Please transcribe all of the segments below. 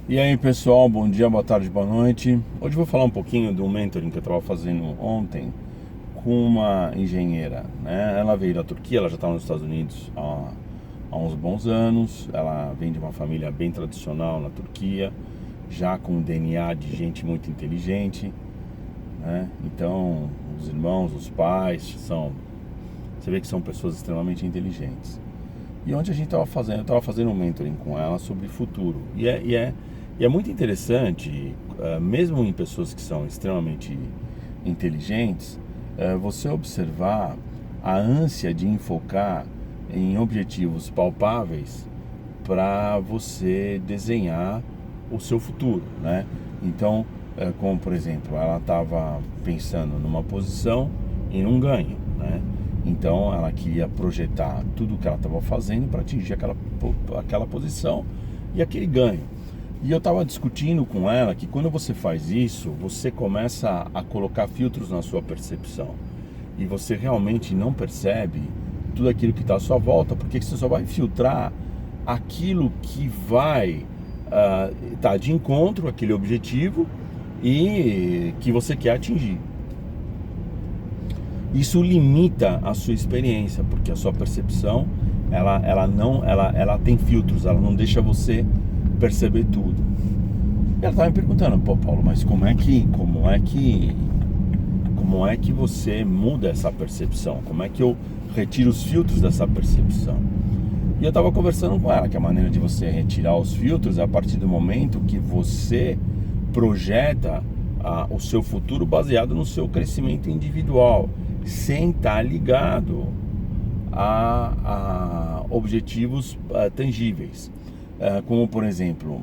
E aí pessoal, bom dia, boa tarde, boa noite. Hoje eu vou falar um pouquinho do mentoring que eu estava fazendo ontem com uma engenheira, né? Ela veio da Turquia, ela já estava nos Estados Unidos há uns bons anos. Ela vem de uma família bem tradicional na Turquia, já com DNA de gente muito inteligente, né? Então, os irmãos, os pais você vê que são pessoas extremamente inteligentes. E onde a gente estava fazendo, eu estava fazendo um mentoring com ela sobre futuro. E é muito interessante, mesmo em pessoas que são extremamente inteligentes, você observar a ânsia de enfocar em objetivos palpáveis para você desenhar o seu futuro, né? Então, como por exemplo, ela estava pensando numa posição e num ganho, né? Então ela queria projetar tudo o que ela estava fazendo para atingir aquela posição e aquele ganho. E eu estava discutindo com ela que quando você faz isso, você começa a colocar filtros na sua percepção. E você realmente não percebe tudo aquilo que está à sua volta, porque você só vai filtrar aquilo que vai estar de encontro àquele objetivo e que você quer atingir. Isso limita a sua experiência, porque a sua percepção ela tem filtros, ela não deixa você perceber tudo. E ela estava me perguntando, pô, Paulo, mas como é que você muda essa percepção? Como é que eu retiro os filtros dessa percepção? E eu estava conversando com ela que a maneira de você retirar os filtros é a partir do momento que você projeta o seu futuro baseado no seu crescimento individual, sem estar ligado a objetivos tangíveis. Como por exemplo,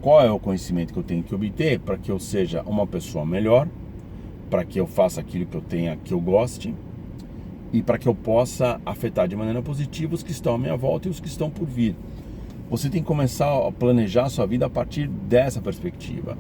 qual é o conhecimento que eu tenho que obter para que eu seja uma pessoa melhor, para que eu faça aquilo que eu goste e para que eu possa afetar de maneira positiva os que estão à minha volta e os que estão por vir. Você tem que começar a planejar a sua vida a partir dessa perspectiva.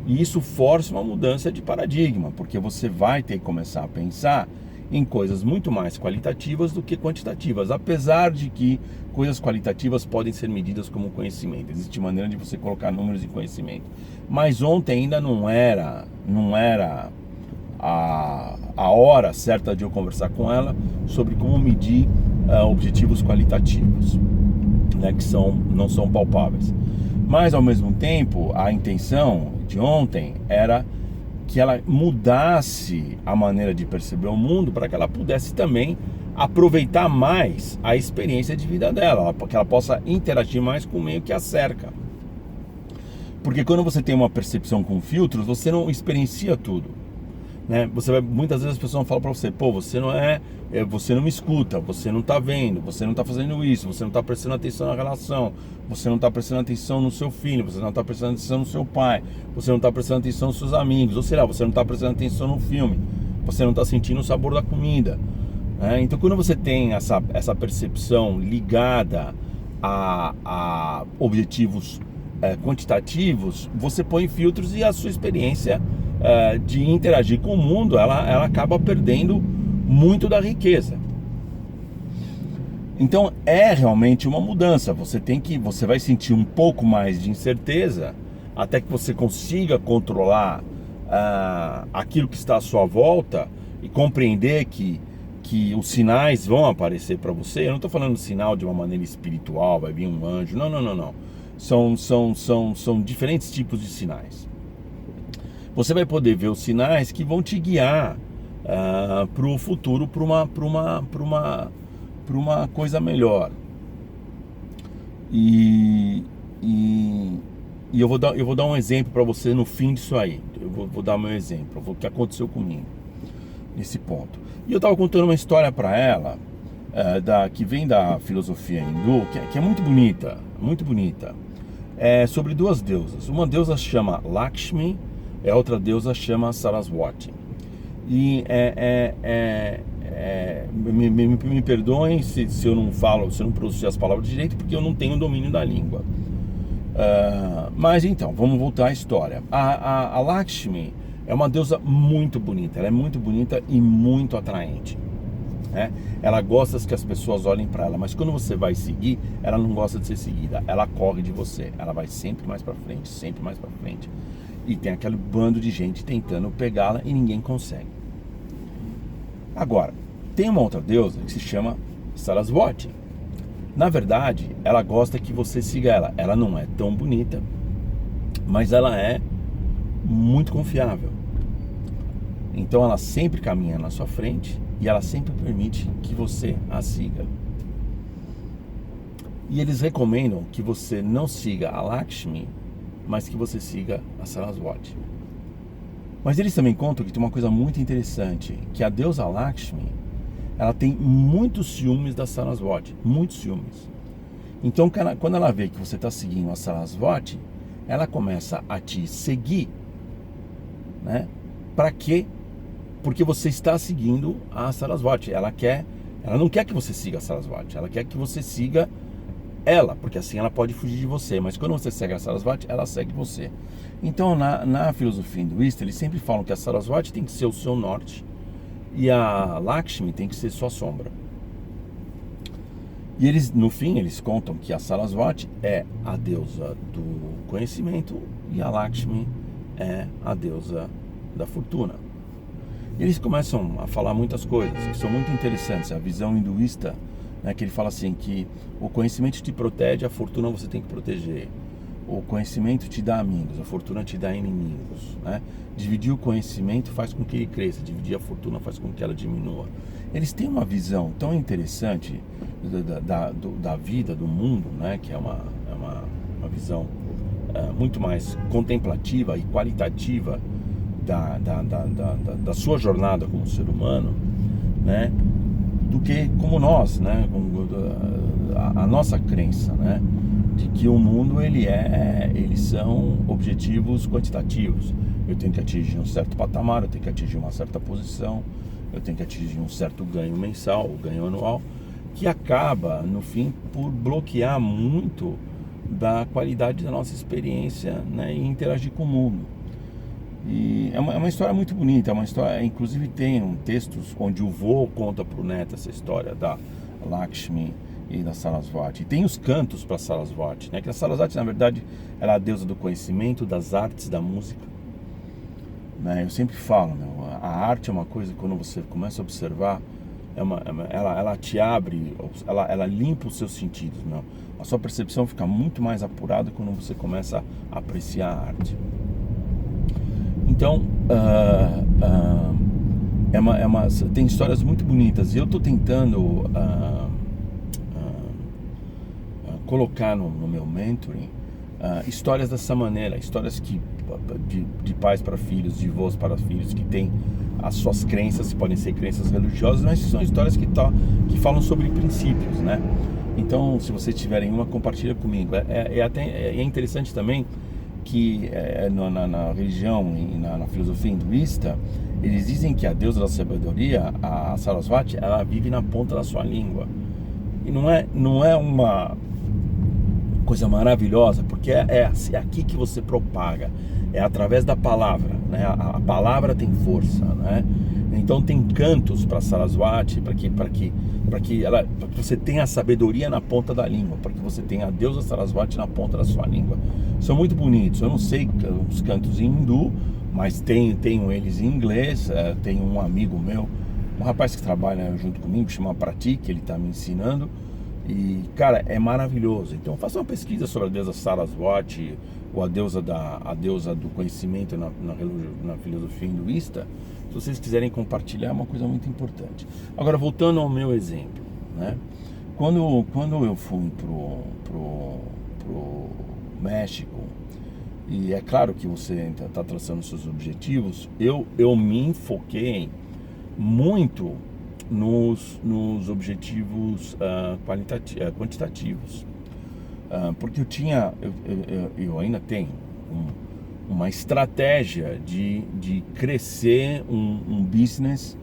E isso força uma mudança de paradigma, porque você vai ter que começar a pensar em coisas muito mais qualitativas do que quantitativas, apesar de que coisas qualitativas podem ser medidas como conhecimento. Existe maneira de você colocar números em conhecimento. Mas ontem ainda não era a hora certa de eu conversar com ela sobre como medir objetivos qualitativos, né, que não são palpáveis. Mas ao mesmo tempo, a intenção de ontem era que ela mudasse a maneira de perceber o mundo para que ela pudesse também aproveitar mais a experiência de vida dela, para que ela possa interagir mais com o meio que a cerca. Porque quando você tem uma percepção com filtros, você não experiencia tudo, né? Muitas vezes as pessoas falam para você, pô, você não me escuta, você não está vendo, você não está fazendo isso, você não está prestando atenção na relação, você não está prestando atenção no seu filho, você não está prestando atenção no seu pai, você não está prestando atenção nos seus amigos, ou sei lá, você não está prestando atenção no filme, você não está sentindo o sabor da comida, né? Então quando você tem essa percepção ligada a objetivos quantitativos, você põe filtros e a sua experiência de interagir com o mundo, ela acaba perdendo muito da riqueza. Então é realmente uma mudança. Você vai sentir um pouco mais de incerteza até que você consiga controlar aquilo que está à sua volta e compreender que os sinais vão aparecer para você. Eu não estou falando sinal de uma maneira espiritual, vai vir um anjo. Não. São diferentes tipos de sinais. Você vai poder ver os sinais que vão te guiar para o futuro, para uma coisa melhor. E eu vou dar um exemplo para você no fim disso aí. Eu vou dar meu exemplo, o que aconteceu comigo nesse ponto. E eu estava contando uma história para ela que vem da filosofia hindu, que é muito bonita, muito bonita. É sobre duas deusas. Uma deusa chama Lakshmi, a outra deusa chama Saraswati. E me perdoem se eu não pronuncio as palavras direito, porque eu não tenho domínio da língua. Mas então, vamos voltar à história. A Lakshmi é uma deusa muito bonita, ela é muito bonita e muito atraente. né? Ela gosta que as pessoas olhem para ela, mas quando você vai seguir, ela não gosta de ser seguida, ela corre de você, ela vai sempre mais para frente, sempre mais para frente. E tem aquele bando de gente tentando pegá-la e ninguém consegue. Agora, tem uma outra deusa que se chama Sarasvati. Na verdade, ela gosta que você siga ela. Ela não é tão bonita, mas ela é muito confiável. Então ela sempre caminha na sua frente e ela sempre permite que você a siga. E eles recomendam que você não siga a Lakshmi, mas que você siga a Sarasvati. Mas eles também contam que tem uma coisa muito interessante, que a deusa Lakshmi, ela tem muitos ciúmes da Sarasvati, muitos ciúmes. Então quando ela vê que você está seguindo a Sarasvati, ela começa a te seguir, né? Para quê? Porque você está seguindo a Sarasvati. Ela não quer que você siga a Sarasvati, ela quer que você siga ela, porque assim ela pode fugir de você. Mas quando você segue a Sarasvati, ela segue você. Então na filosofia hinduísta, eles sempre falam que a Sarasvati tem que ser o seu norte e a Lakshmi tem que ser sua sombra. E eles, no fim, eles contam que a Sarasvati é a deusa do conhecimento e a Lakshmi é a deusa da fortuna. E eles começam a falar muitas coisas que são muito interessantes. A visão hinduísta, né, que ele fala assim, que o conhecimento te protege, a fortuna você tem que proteger. O conhecimento te dá amigos, a fortuna te dá inimigos, né? Dividir o conhecimento faz com que ele cresça, dividir a fortuna faz com que ela diminua. Eles têm uma visão tão interessante da vida, do mundo, né? Que é uma visão muito mais contemplativa e qualitativa da sua jornada como ser humano, né? Do que como nós, né? A nossa crença, né? De que o mundo eles são objetivos quantitativos. Eu tenho que atingir um certo patamar, eu tenho que atingir uma certa posição, eu tenho que atingir um certo ganho mensal, ganho anual, que acaba, no fim, por bloquear muito da qualidade da nossa experiência, né, e interagir com o mundo. E é uma história muito bonita, é uma história, inclusive tem textos onde o vô conta para o neto essa história da Lakshmi e da Sarasvati. E tem os cantos para Sarasvati, né? Que a Sarasvati, na verdade, ela é a deusa do conhecimento, das artes, da música, né? Eu sempre falo, a arte é uma coisa que quando você começa a observar, ela te abre, ela limpa os seus sentidos, meu. A sua percepção fica muito mais apurada quando você começa a apreciar a arte. Então, tem histórias muito bonitas e eu estou tentando colocar no meu mentoring histórias dessa maneira, histórias de pais para filhos, de avós para filhos, que têm as suas crenças, podem ser crenças religiosas, mas são histórias que falam sobre princípios, né? Então, se vocês tiverem uma, compartilha comigo. É interessante também que na religião e na filosofia hinduísta, eles dizem que a deusa da sabedoria, a Sarasvati, ela vive na ponta da sua língua. E não é uma coisa maravilhosa, porque é aqui que você propaga, é através da palavra, né? A palavra tem força, né? Então tem cantos para Sarasvati, para que você tenha a sabedoria na ponta da língua, para que você tenha a deusa Sarasvati na ponta da sua língua. São muito bonitos. Eu não sei os cantos em hindu, mas tenho eles em inglês. Tenho um amigo meu, um rapaz que trabalha junto comigo, chama Pratik, ele está me ensinando. E, cara, é maravilhoso. Então faça uma pesquisa sobre a deusa Sarasvati, ou a deusa do conhecimento na filosofia hinduísta. Se vocês quiserem compartilhar, é uma coisa muito importante. Agora, voltando ao meu exemplo, né? Quando eu fui pro México, e é claro que você está traçando seus objetivos, eu me enfoquei muito nos objetivos quantitativos, porque eu ainda tenho uma estratégia de crescer um business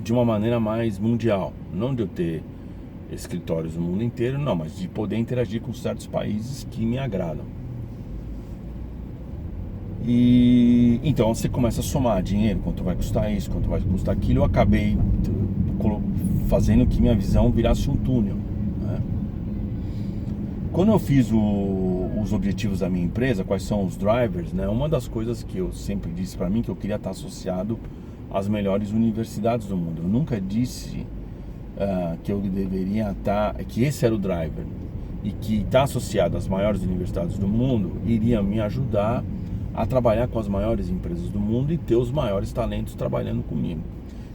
de uma maneira mais mundial, não de eu ter escritórios no mundo inteiro, não, mas de poder interagir com certos países que me agradam. E então você começa a somar dinheiro, quanto vai custar isso, quanto vai custar aquilo. Eu acabei fazendo que minha visão virasse um túnel, né? Quando eu fiz os objetivos da minha empresa, quais são os drivers, né? Uma das coisas que eu sempre disse para mim que eu queria estar associado às melhores universidades do mundo. Eu nunca disse que eu deveria estar, que esse era o driver, e que estar associado às maiores universidades do mundo iria me ajudar a trabalhar com as maiores empresas do mundo e ter os maiores talentos trabalhando comigo.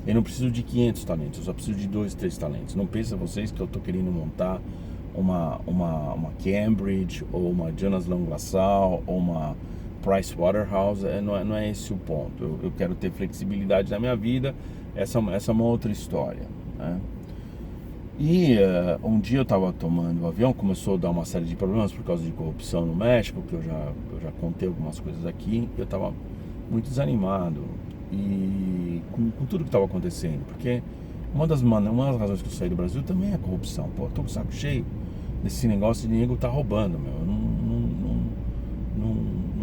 Eu não preciso de 500 talentos, eu só preciso de 2, 3 talentos. Não pensa vocês que eu estou querendo montar uma Cambridge, ou uma Jonas Lang LaSalle, ou uma Price Waterhouse. Não é esse o ponto. Eu quero ter flexibilidade na minha vida. Essa é uma outra história, né? E um dia eu estava tomando o avião, começou a dar uma série de problemas por causa de corrupção no México, que eu já contei algumas coisas aqui. Eu estava muito desanimado e com tudo que estava acontecendo, porque uma das razões que eu saí do Brasil também é a corrupção. Pô, eu tô com o saco cheio desse negócio de nego tá roubando, meu.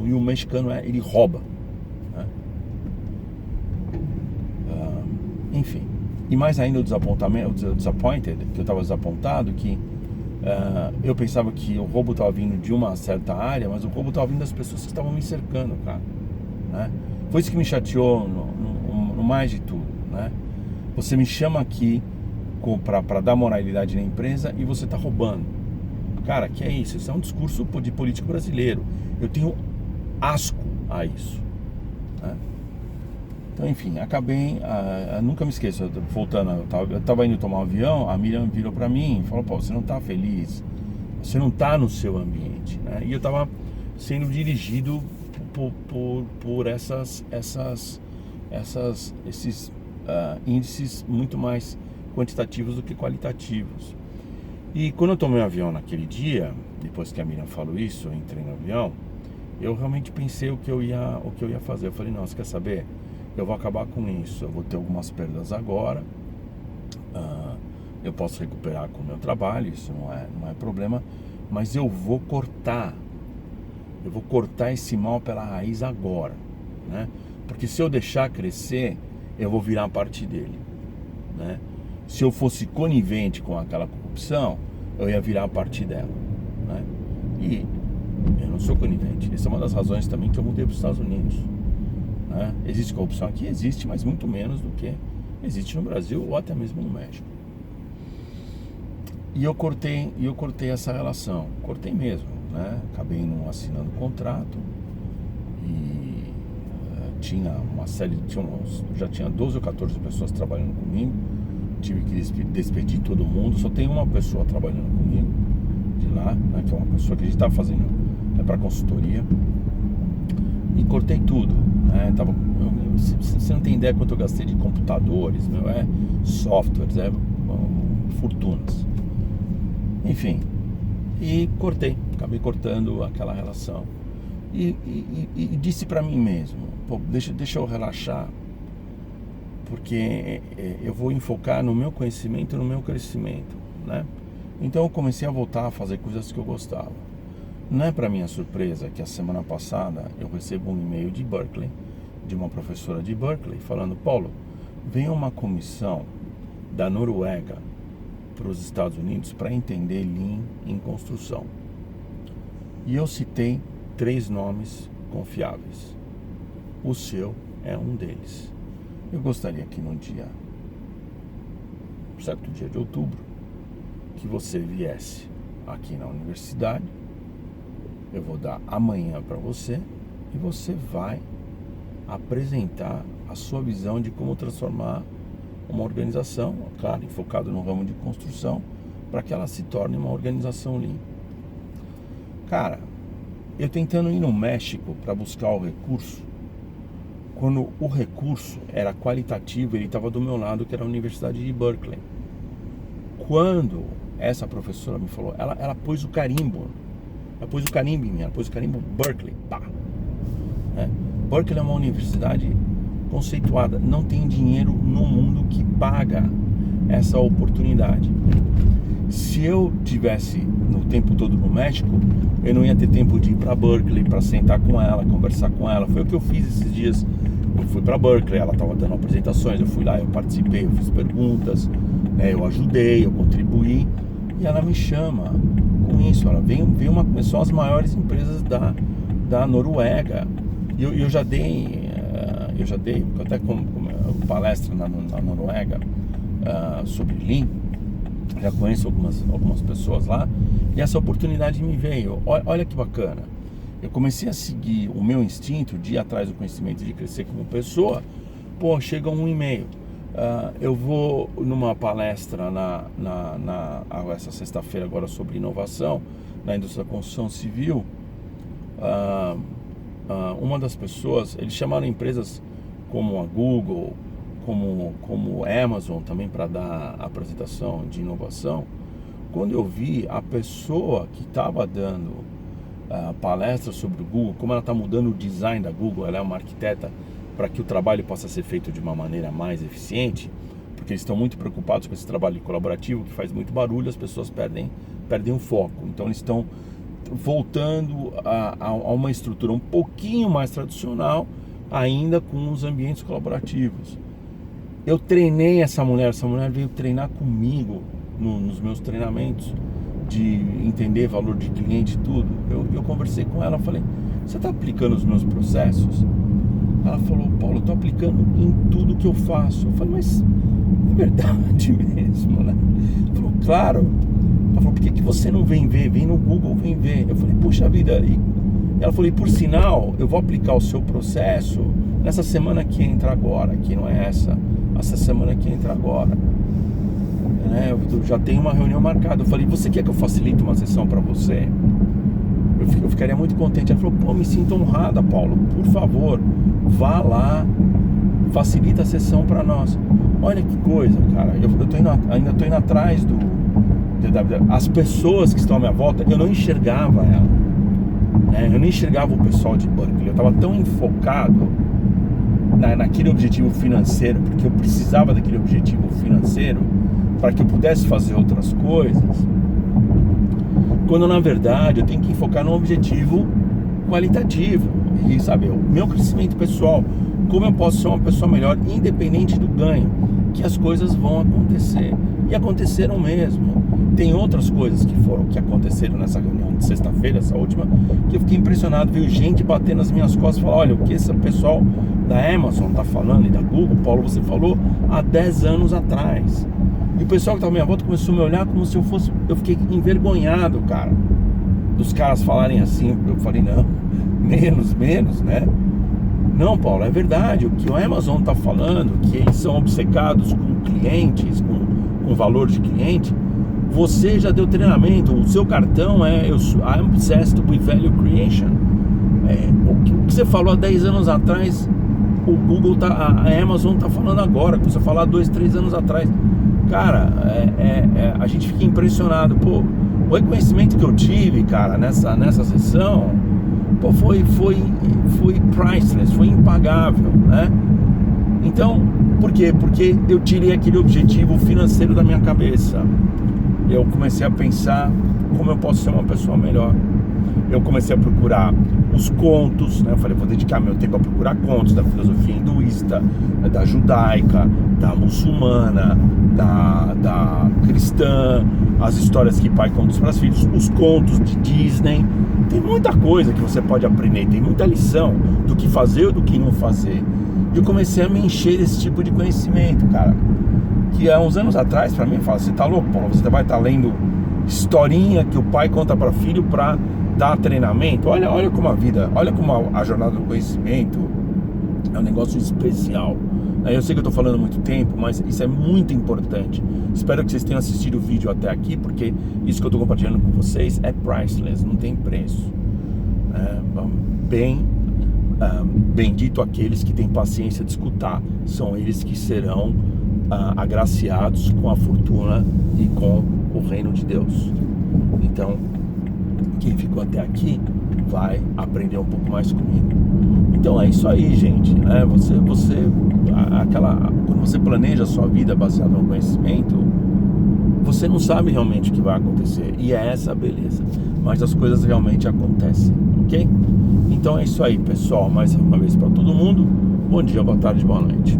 E o mexicano ele rouba, né? Enfim. E mais ainda o disappointed, que eu estava desapontado, que eu pensava que o roubo estava vindo de uma certa área, mas o roubo estava vindo das pessoas que estavam me cercando, cara, né? Foi isso que me chateou no mais de tudo, né? Você me chama aqui para dar moralidade na empresa e você está roubando. Cara, que é isso? Isso é um discurso de político brasileiro. Eu tenho asco a isso, né? Então, enfim, acabei, nunca me esqueço, voltando, eu tava indo tomar um avião, a Miriam virou pra mim e falou: pô, você não tá feliz, você não tá no seu ambiente, né? E eu tava sendo dirigido por esses índices muito mais quantitativos do que qualitativos. E quando eu tomei o avião naquele dia, depois que a Miriam falou isso, eu entrei no avião, eu realmente pensei o que eu ia fazer. Eu falei: não, você quer saber? Eu vou acabar com isso, eu vou ter algumas perdas agora, eu posso recuperar com o meu trabalho, isso não é problema, mas eu vou cortar esse mal pela raiz agora, né? Porque se eu deixar crescer, eu vou virar parte dele, né? Se eu fosse conivente com aquela corrupção, eu ia virar parte dela, né? E eu não sou conivente. Essa é uma das razões também que eu mudei para os Estados Unidos. Existe corrupção aqui? Existe, mas muito menos do que existe no Brasil ou até mesmo no México. E eu cortei essa relação, cortei mesmo, né? Acabei não assinando contrato e já tinha 12 ou 14 pessoas trabalhando comigo. Tive que despedir todo mundo. Só tem uma pessoa trabalhando comigo de lá, né? Que é uma pessoa que a gente está fazendo para consultoria. E cortei tudo, né? Você não tem ideia quanto eu gastei de computadores, softwares, fortunas. Enfim, e acabei cortando aquela relação. E disse pra mim mesmo: pô, deixa eu relaxar, porque eu vou enfocar no meu conhecimento e no meu crescimento, né? Então eu comecei a voltar a fazer coisas que eu gostava. Não é para minha surpresa que a semana passada eu recebo um e-mail de Berkeley, de uma professora de Berkeley, falando: Paulo, vem uma comissão da Noruega para os Estados Unidos para entender Lean em construção. E eu citei 3 nomes confiáveis. O seu é um deles. Eu gostaria que no certo dia de outubro, que você viesse aqui na universidade. Eu vou dar amanhã para você e você vai apresentar a sua visão de como transformar uma organização, claro, enfocado no ramo de construção, para que ela se torne uma organização Lean. Cara, eu tentando ir no México para buscar o recurso, quando o recurso era qualitativo, ele estava do meu lado, que era a Universidade de Berkeley. Quando essa professora me falou, ela pôs o carimbo. Ela pôs o carimbo em mim, ela pôs o carimbo Berkeley. Pá. Berkeley é uma universidade conceituada. Não tem dinheiro no mundo que paga essa oportunidade. se eu tivesse no tempo todo no México, eu não ia ter tempo de ir para Berkeley para sentar com ela, conversar com ela. Foi o que eu fiz esses dias. Eu fui para Berkeley, ela estava dando apresentações, eu fui lá, eu participei, eu fiz perguntas, né, eu ajudei, eu contribuí, e ela me chama com isso. Ela veio são as maiores empresas da Noruega. E eu já dei até como palestra na Noruega sobre Lean. Já conheço algumas pessoas lá, e essa oportunidade me veio. Olha que bacana. Eu comecei a seguir o meu instinto de ir atrás do conhecimento, de crescer como pessoa. Pô, chega um e-mail. Eu vou numa palestra essa sexta-feira agora sobre inovação na indústria da construção civil. Uma das pessoas, eles chamaram empresas como a Google, como a Amazon também para dar apresentação de inovação. Quando eu vi a pessoa que estava dando palestra sobre o Google, como ela está mudando o design da Google, ela é uma arquiteta para que o trabalho possa ser feito de uma maneira mais eficiente, porque eles estão muito preocupados com esse trabalho colaborativo que faz muito barulho, as pessoas perdem o foco. Então eles estão voltando a uma estrutura um pouquinho mais tradicional, ainda com os ambientes colaborativos. Eu treinei essa mulher veio treinar comigo nos meus treinamentos de entender valor de cliente e tudo. Eu conversei com ela, falei, você está aplicando os meus processos? Ela falou, Paulo, eu estou aplicando em tudo que eu faço. Eu falei, mas é verdade mesmo, né? Ela falou, claro. Ela falou, por que você não vem ver? Vem no Google, vem ver. Eu falei, puxa vida. E ela falou, e por sinal, eu vou aplicar o seu processo nessa semana que entra agora, que não é essa semana que entra agora. Eu já tenho uma reunião marcada. Eu falei, você quer que eu facilite uma sessão para você? Eu ficaria muito contente. Ela falou, pô, me sinto honrada, Paulo. Por favor, vá lá, facilita a sessão para nós. Olha que coisa, cara. Ainda tô indo atrás as pessoas que estão à minha volta. Eu não enxergava ela, né? Eu não enxergava o pessoal de Berkeley. Eu estava tão enfocado naquele objetivo financeiro, porque eu precisava daquele objetivo financeiro para que eu pudesse fazer outras coisas, quando na verdade eu tenho que focar num objetivo qualitativo. E sabe, o meu crescimento pessoal, como eu posso ser uma pessoa melhor independente do ganho, que as coisas vão acontecer, e aconteceram mesmo. Tem outras coisas que aconteceram nessa reunião de sexta-feira, essa última, que eu fiquei impressionado. Veio gente bater nas minhas costas e falar, olha, o que esse pessoal da Amazon tá falando e da Google, Paulo, você falou há 10 anos atrás. E o pessoal que estava à minha volta começou a me olhar como se eu fiquei envergonhado, cara, dos caras falarem assim. Eu falei, não, menos, né? Não, Paulo, é verdade. O que o Amazon está falando, que eles são obcecados com clientes, com valor de cliente, você já deu treinamento. O seu cartão I'm obsessed with value creation. O que você falou há 10 anos atrás, a Amazon está falando agora, que você falou há 2, 3 anos atrás. Cara, a gente fica impressionado. Pô, o reconhecimento que eu tive, cara, nessa sessão, pô, foi priceless, foi impagável, né? Então, por quê? Porque eu tirei aquele objetivo financeiro da minha cabeça. Eu comecei a pensar como eu posso ser uma pessoa melhor. Eu comecei a procurar os contos, né? Eu falei, vou dedicar meu tempo a procurar contos da filosofia hinduísta, da judaica, da muçulmana, da cristã, as histórias que pai conta para os filhos, os contos de Disney. Tem muita coisa que você pode aprender, tem muita lição do que fazer ou do que não fazer. E eu comecei a me encher desse tipo de conhecimento, cara, que há uns anos atrás, pra mim, fala, você tá louco, Paulo? Você vai estar lendo historinha que o pai conta para filho para dar treinamento? Olha como a vida, olha como a jornada do conhecimento é um negócio especial. Eu sei que eu tô falando muito tempo, mas isso é muito importante. Espero que vocês tenham assistido o vídeo até aqui, porque isso que eu tô compartilhando com vocês é priceless, não tem preço. Bendito aqueles que têm paciência de escutar, são eles que serão agraciados com a fortuna e com o reino de Deus. Então, quem ficou até aqui vai aprender um pouco mais comigo. Então é isso aí, gente, né? Quando você planeja a sua vida baseado no conhecimento, você não sabe realmente o que vai acontecer. E é essa a beleza. Mas as coisas realmente acontecem, ok? Então é isso aí, pessoal. Mais uma vez para todo mundo. Bom dia, boa tarde, boa noite.